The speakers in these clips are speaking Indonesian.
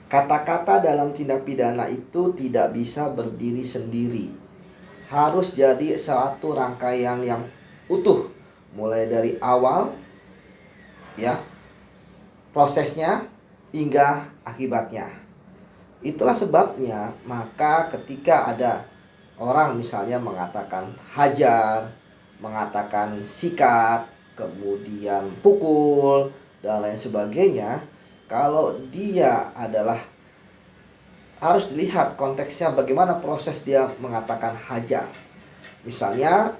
Kata-kata dalam tindak pidana itu tidak bisa berdiri sendiri. Harus jadi satu rangkaian yang utuh, mulai dari awal ya, prosesnya hingga akibatnya. Itulah sebabnya maka ketika ada orang misalnya mengatakan hajar, mengatakan sikat, kemudian pukul dan lain sebagainya, kalau dia adalah, harus dilihat konteksnya bagaimana proses dia mengatakan hajar. Misalnya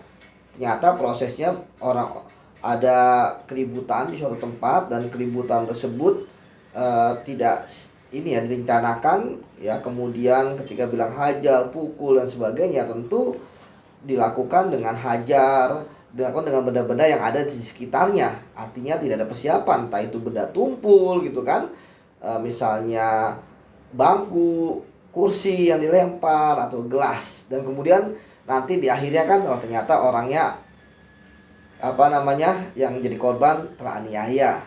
ternyata prosesnya orang ada keributan di suatu tempat dan keributan tersebut tidak ini ya direncanakan ya, kemudian ketika bilang hajar, pukul dan sebagainya, tentu dilakukan dengan hajar, dilakukan dengan benda-benda yang ada di sekitarnya. Artinya tidak ada persiapan, entah itu benda tumpul gitu kan, misalnya bangku, kursi yang dilempar atau gelas, dan kemudian nanti di akhirnya kan oh ternyata orangnya yang jadi korban teraniaya.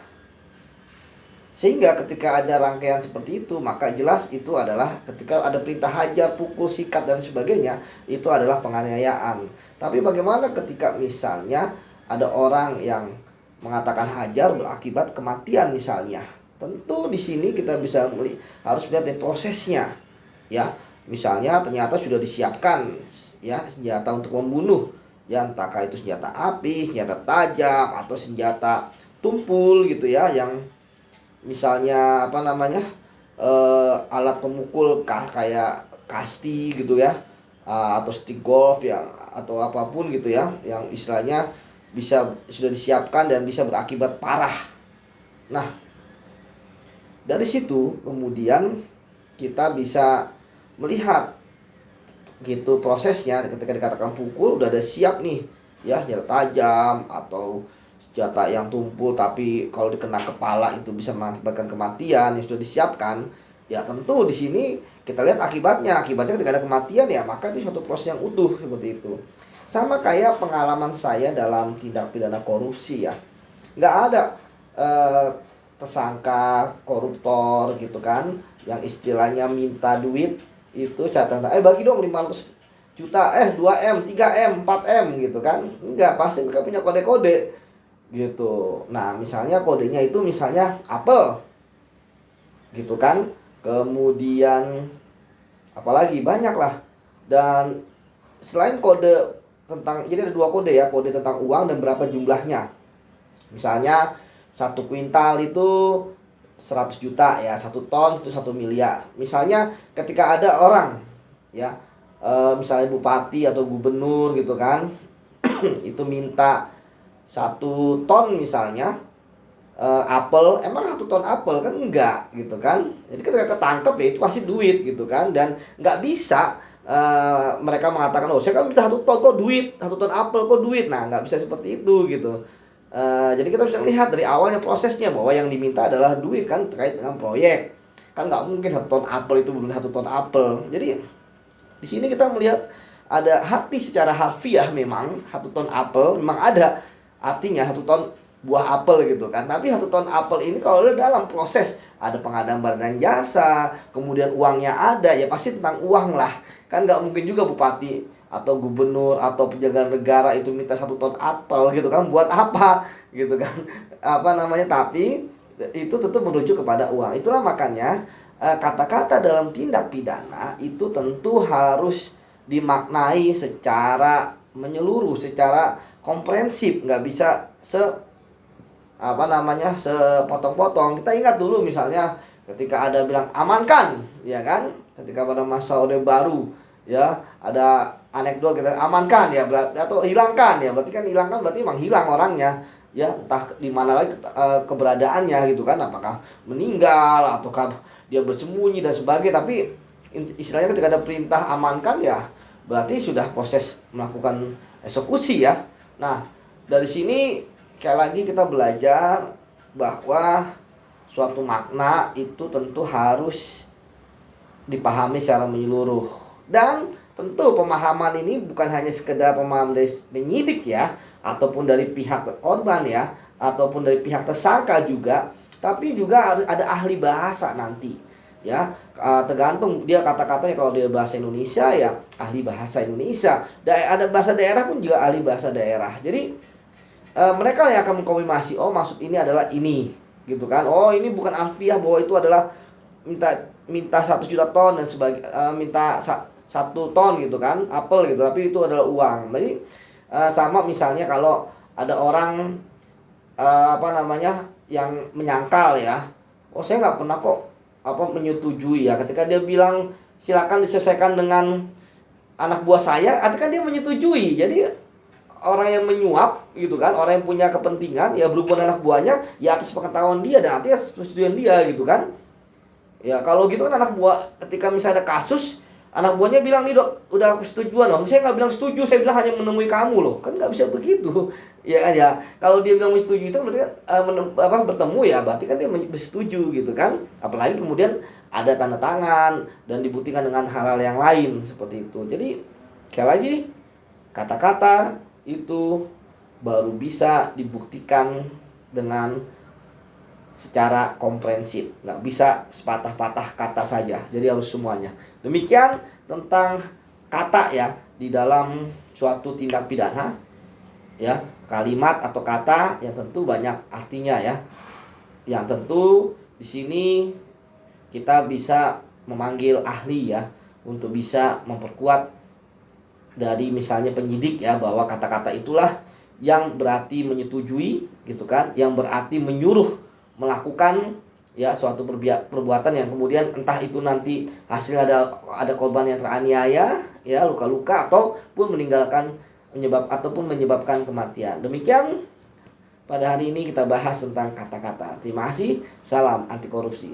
Sehingga ketika ada rangkaian seperti itu, maka jelas itu adalah ketika ada perintah hajar, pukul, sikat dan sebagainya, itu adalah penganiayaan. Tapi bagaimana ketika misalnya ada orang yang mengatakan hajar berakibat kematian misalnya? Tentu di sini kita bisa harus melihat prosesnya. Ya, misalnya ternyata sudah disiapkan ya senjata untuk membunuh, ya entahkah itu senjata api, senjata tajam atau senjata tumpul gitu ya, yang misalnya alat pemukul kayak kasti gitu ya, atau stick golf yang atau apapun gitu ya, yang istilahnya bisa sudah disiapkan dan bisa berakibat parah. Nah, dari situ kemudian kita bisa melihat gitu prosesnya. Ketika dikatakan pukul udah ada siap nih ya, senjata tajam atau senjata yang tumpul tapi kalau dikena kepala itu bisa mengakibatkan kematian yang sudah disiapkan. Ya tentu di sini kita lihat akibatnya ketika ada kematian ya maka itu suatu proses yang utuh seperti itu. Sama kayak pengalaman saya dalam tindak pidana korupsi ya, nggak ada eh, tersangka koruptor gitu kan yang istilahnya minta duit itu catatan bagi dong 500 juta, 2M, 3M, 4M gitu kan. Enggak, pasti mereka punya kode-kode gitu. Nah, misalnya kodenya itu misalnya apel gitu kan. Kemudian apalagi banyak lah. Dan selain kode tentang, jadi ada dua kode ya, kode tentang uang dan berapa jumlahnya. Misalnya 1 kuintal itu 100 juta ya, 1 ton itu 1 miliar. Misalnya ketika ada orang ya, misalnya bupati atau gubernur gitu kan, itu minta 1 ton misalnya apel, emang 1 ton apel kan enggak gitu kan. Jadi ketika ketangkep ya itu pasti duit gitu kan, dan nggak bisa mereka mengatakan oh saya kan minta 1 ton kok duit, 1 ton apel kok duit. Nah nggak bisa seperti itu gitu. Jadi kita bisa lihat dari awalnya prosesnya bahwa yang diminta adalah duit kan, terkait dengan proyek. Kan nggak mungkin 1 ton apel itu belum 1 ton apel. Jadi di sini kita melihat ada arti secara harfiah, memang 1 ton apel memang ada artinya 1 ton buah apel gitu kan. Tapi 1 ton apel ini kalau dalam proses ada pengadaan barang dan jasa, kemudian uangnya ada, ya pasti tentang uang lah. Kan nggak mungkin juga bupati atau gubernur atau penjaga negara itu minta 1 ton apel gitu kan, buat apa gitu kan. Tapi itu tentu merujuk kepada uang. Itulah makanya kata-kata dalam tindak pidana itu tentu harus dimaknai secara menyeluruh, secara komprehensif, nggak bisa sepotong-potong. Kita ingat dulu misalnya ketika ada bilang amankan, ya kan? Ketika pada masa Orde Baru, ya ada anekdot kita amankan ya berarti, atau hilangkan ya berarti kan, hilangkan berarti memang hilang orangnya, ya entah di mana lagi keberadaannya gitu kan, apakah meninggal ataukah dia bersembunyi dan sebagainya. Tapi istilahnya ketika ada perintah amankan ya berarti sudah proses melakukan eksekusi ya. Nah, dari sini sekali lagi kita belajar bahwa suatu makna itu tentu harus dipahami secara menyeluruh. Dan tentu pemahaman ini bukan hanya sekedar pemahaman dari penyidik ya, ataupun dari pihak korban ya, ataupun dari pihak tersangka juga, tapi juga harus ada ahli bahasa nanti. ya. Tergantung dia kata-katanya, kalau dia bahasa Indonesia ya ahli bahasa Indonesia, ada bahasa daerah pun juga ahli bahasa daerah. Jadi mereka yang akan mengkonfirmasi, oh maksud ini adalah ini, gitu kan. Oh ini bukan alfiah bahwa itu adalah minta minta 1 juta ton dan sebagai minta 1 ton gitu kan, apel gitu, tapi itu adalah uang. Jadi sama misalnya kalau ada orang apa namanya yang menyangkal ya, oh saya nggak pernah kok menyetujui ya, ketika dia bilang silakan diselesaikan dengan anak buah saya, artinya kan dia menyetujui. Jadi orang yang menyuap gitu kan, orang yang punya kepentingan ya berhubungan dengan anak buahnya ya atas pengetahuan dia dan atas persetujuan dia gitu kan. Ya kalau gitu kan anak buah, ketika misalnya ada kasus, anak buahnya bilang nih dok, udah persetujuan loh. Saya nggak bilang setuju, saya bilang hanya menemui kamu loh. Kan nggak bisa begitu. Ya kan ya. Kalau dia bilang setuju itu berarti kan bertemu ya, berarti kan dia bersetuju gitu kan. Apalagi kemudian ada tanda tangan dan dibuktikan dengan hal-hal yang lain seperti itu. Jadi sekali lagi, kata-kata itu baru bisa dibuktikan dengan secara komprehensif, nggak bisa sepatah-patah kata saja, jadi harus semuanya. Demikian tentang kata ya di dalam suatu tindak pidana ya, kalimat atau kata yang tentu banyak artinya ya, yang tentu di sini kita bisa memanggil ahli ya untuk bisa memperkuat dari misalnya penyidik ya, bahwa kata-kata itulah yang berarti menyetujui gitu kan, yang berarti menyuruh melakukan ya suatu perbuatan yang kemudian entah itu nanti hasil ada korban yang teraniaya ya, luka-luka ataupun menyebabkan kematian. Demikian pada hari ini kita bahas tentang kata-kata. Terima kasih. Salam anti korupsi.